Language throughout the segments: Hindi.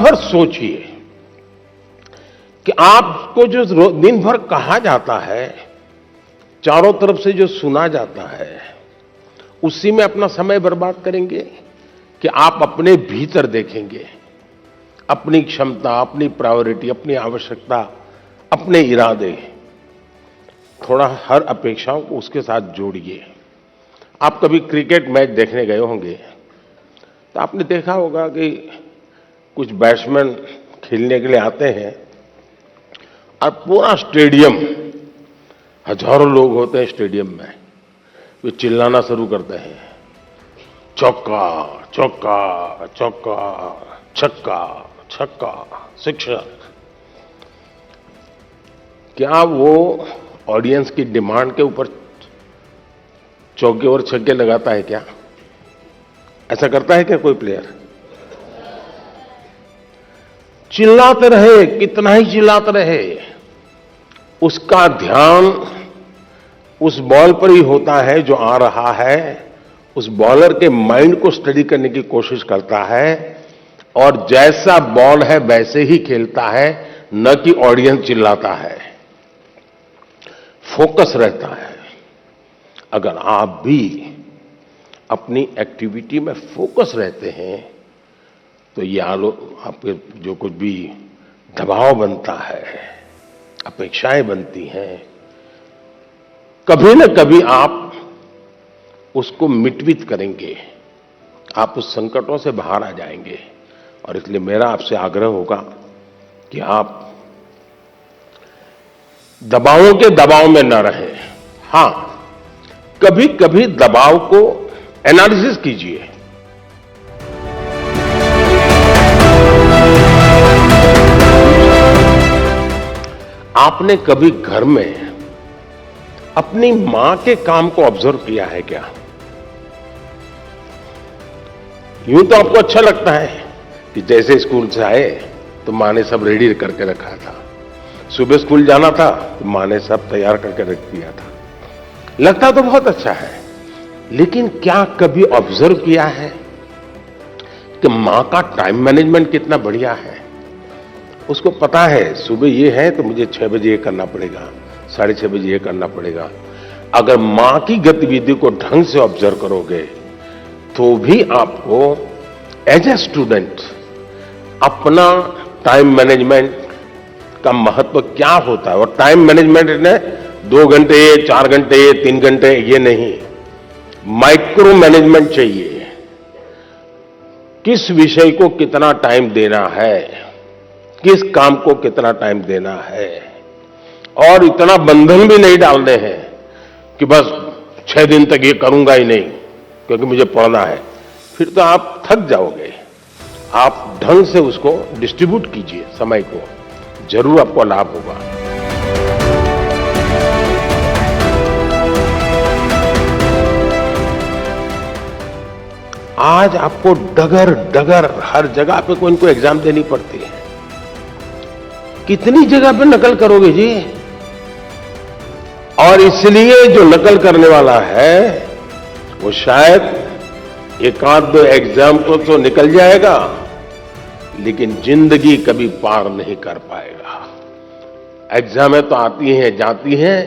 भर सोचिए कि आपको जो दिन भर कहा जाता है, चारों तरफ से जो सुना जाता है, उसी में अपना समय बर्बाद करेंगे कि आप अपने भीतर देखेंगे, अपनी क्षमता, अपनी प्रायोरिटी, अपनी आवश्यकता, अपने इरादे, थोड़ा हर अपेक्षाओं को उसके साथ जोड़िए। आप कभी क्रिकेट मैच देखने गए होंगे तो आपने देखा होगा कि कुछ बैट्समैन खेलने के लिए आते हैं और पूरा स्टेडियम, हजारों लोग होते हैं स्टेडियम में, वे चिल्लाना शुरू करते हैं, चौका चौका चौका, छक्का छक्का, सिक्सर। क्या वो ऑडियंस की डिमांड के ऊपर चौके और छक्के लगाता है क्या? ऐसा करता है क्या कोई प्लेयर? चिल्लाते रहे, कितना ही चिल्लाते रहे, उसका ध्यान उस बॉल पर ही होता है जो आ रहा है, उस बॉलर के माइंड को स्टडी करने की कोशिश करता है और जैसा बॉल है वैसे ही खेलता है, न कि ऑडियंस चिल्लाता है। फोकस रहता है। अगर आप भी अपनी एक्टिविटी में फोकस रहते हैं तो ये आपके जो कुछ भी दबाव बनता है, अपेक्षाएं बनती हैं, कभी न कभी आप उसको मिटवित करेंगे, आप उस संकटों से बाहर आ जाएंगे। और इसलिए मेरा आपसे आग्रह होगा कि आप दबावों के दबाव में न रहें। हां, कभी कभी दबाव को एनालिसिस कीजिए। आपने कभी घर में अपनी मां के काम को ऑब्जर्व किया है क्या? यूं तो आपको अच्छा लगता है कि जैसे स्कूल से आए तो मां ने सब रेडी करके रखा था, सुबह स्कूल जाना था तो मां ने सब तैयार करके रख दिया था, लगता तो बहुत अच्छा है। लेकिन क्या कभी ऑब्जर्व किया है कि मां का टाइम मैनेजमेंट कितना बढ़िया है? उसको पता है सुबह ये है तो मुझे 6 बजे ये करना पड़ेगा, 6:30 बजे ये करना पड़ेगा। अगर मां की गतिविधि को ढंग से ऑब्जर्व करोगे तो भी आपको एज ए स्टूडेंट अपना टाइम मैनेजमेंट का महत्व क्या होता है, और टाइम मैनेजमेंट ने 2 घंटे, 4 घंटे, 3 घंटे, ये नहीं, माइक्रो मैनेजमेंट चाहिए। किस विषय को कितना टाइम देना है, किस काम को कितना टाइम देना है, और इतना बंधन भी नहीं डालने हैं कि बस 6 दिन तक ये करूंगा ही नहीं क्योंकि मुझे पढ़ना है। फिर तो आप थक जाओगे। आप ढंग से उसको डिस्ट्रीब्यूट कीजिए समय को, जरूर आपको लाभ होगा। आज आपको डगर डगर हर जगह पे कोई इनको एग्जाम देनी पड़ती है। कितनी जगह पे नकल करोगे जी? और इसलिए जो नकल करने वाला है वो शायद 1-2 एग्जाम को तो निकल जाएगा, लेकिन जिंदगी कभी पार नहीं कर पाएगा। एग्जामें तो आती हैं जाती हैं,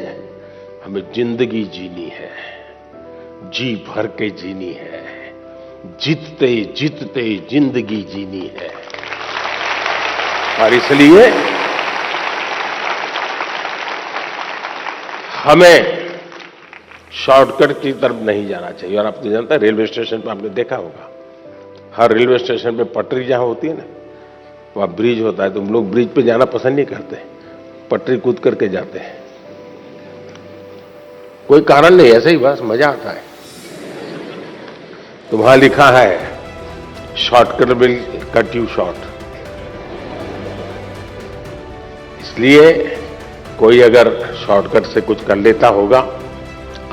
हमें जिंदगी जीनी है, जी भर के जीनी है, जीतते जीतते जिंदगी जीनी है। और इसलिए हमें शॉर्टकट की तरफ नहीं जाना चाहिए। और आपने जानता है, रेलवे स्टेशन पर आपने देखा होगा, हर रेलवे स्टेशन पे पटरी जहां होती है ना, वहां ब्रिज होता है, तुम लोग ब्रिज पे जाना पसंद नहीं करते, पटरी कूद करके जाते हैं। कोई कारण नहीं, ऐसे ही बस मजा आता है। तो वहां लिखा है shortcut will cut you short. इसलिए कोई अगर शॉर्टकट से कुछ कर लेता होगा,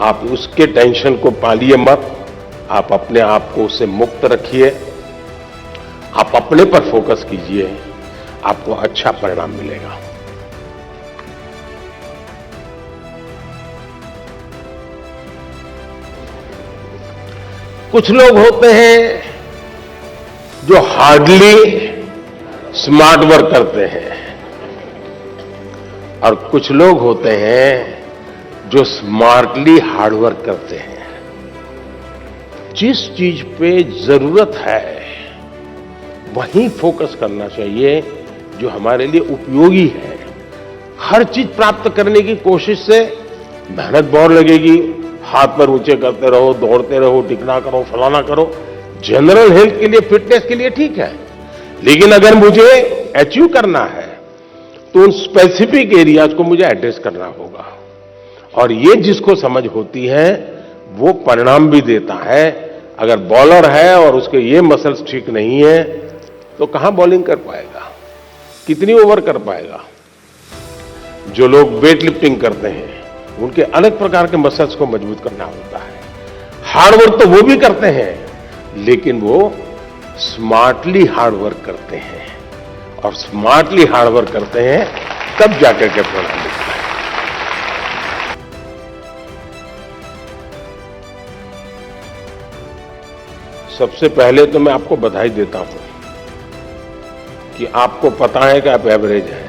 आप उसके टेंशन को पालिए मत, आप अपने आप को उससे मुक्त रखिए, आप अपने पर फोकस कीजिए, आपको अच्छा परिणाम मिलेगा। कुछ लोग होते हैं जो हार्डली स्मार्ट वर्क करते हैं और कुछ लोग होते हैं जो स्मार्टली हार्ड वर्क करते हैं। जिस चीज पे जरूरत है वहीं फोकस करना चाहिए जो हमारे लिए उपयोगी है। हर चीज प्राप्त करने की कोशिश से मेहनत बहुत लगेगी, हाथ पर ऊंचे करते रहो, दौड़ते रहो, टिकना करो, फलाना करो। जनरल हेल्थ के लिए, फिटनेस के लिए ठीक है, लेकिन अगर मुझे अचीव करना है तो उन स्पेसिफिक एरियाज को मुझे एड्रेस करना होगा। और ये जिसको समझ होती है वो परिणाम भी देता है। अगर बॉलर है और उसके ये मसल्स ठीक नहीं है तो कहां बॉलिंग कर पाएगा, कितनी ओवर कर पाएगा। जो लोग वेट लिफ्टिंग करते हैं उनके अलग प्रकार के मसल्स को मजबूत करना होता है। हार्ड वर्क तो वो भी करते हैं, लेकिन वो स्मार्टली हार्ड वर्क करते हैं, और स्मार्टली हार्ड वर्क करते हैं तब जाकर के परिणाम मिलता है। सबसे पहले तो मैं आपको बधाई देता हूं कि आपको पता है कि आप एवरेज हैं।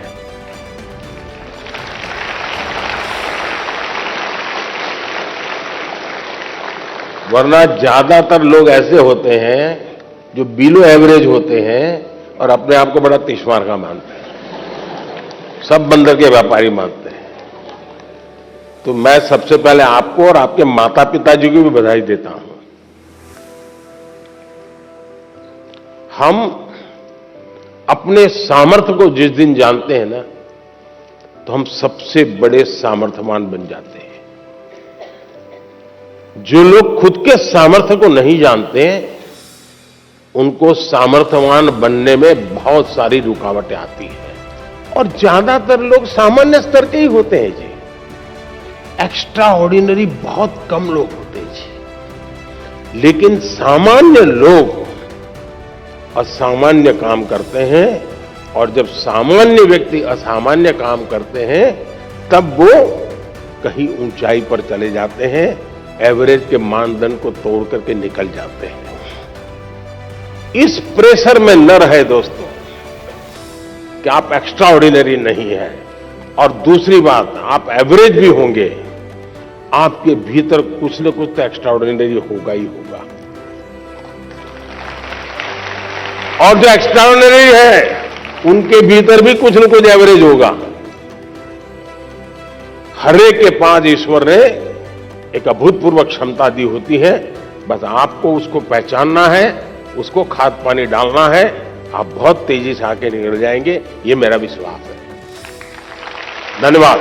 वरना ज्यादातर लोग ऐसे होते हैं जो बिलो एवरेज होते हैं और अपने आप को बड़ा तीसमार का मानते हैं, सब बंदर के व्यापारी मानते हैं। तो मैं सबसे पहले आपको और आपके माता पिताजी को भी बधाई देता हूं। हम अपने सामर्थ्य को जिस दिन जानते हैं ना, तो हम सबसे बड़े सामर्थ्यवान बन जाते हैं। जो लोग खुद के सामर्थ्य को नहीं जानते उनको सामर्थ्यवान बनने में बहुत सारी रुकावटें आती हैं, और ज्यादातर लोग सामान्य स्तर के ही होते हैं जी। एक्स्ट्रा ऑर्डिनरी बहुत कम लोग होते हैं जी। लेकिन सामान्य लोग असामान्य काम करते हैं, और जब सामान्य व्यक्ति असामान्य काम करते हैं तब वो कहीं ऊंचाई पर चले जाते हैं, एवरेज के मानदंड को तोड़ करके निकल जाते हैं। इस प्रेशर में न रहे दोस्तों कि आप एक्स्ट्रा ऑर्डिनरी नहीं है, और दूसरी बात आप एवरेज भी होंगे, आपके भीतर कुछ न कुछ तो एक्स्ट्रा ऑर्डिनरी होगा ही होगा। और जो एक्स्ट्रा ऑर्डिनरी है उनके भीतर भी कुछ न कुछ एवरेज होगा। हरेक के पास ईश्वर ने एक अभूतपूर्व क्षमता दी होती है, बस आपको उसको पहचानना है, उसको खाद पानी डालना है, आप बहुत तेजी से आके निकल जाएंगे, ये मेरा विश्वास है। धन्यवाद।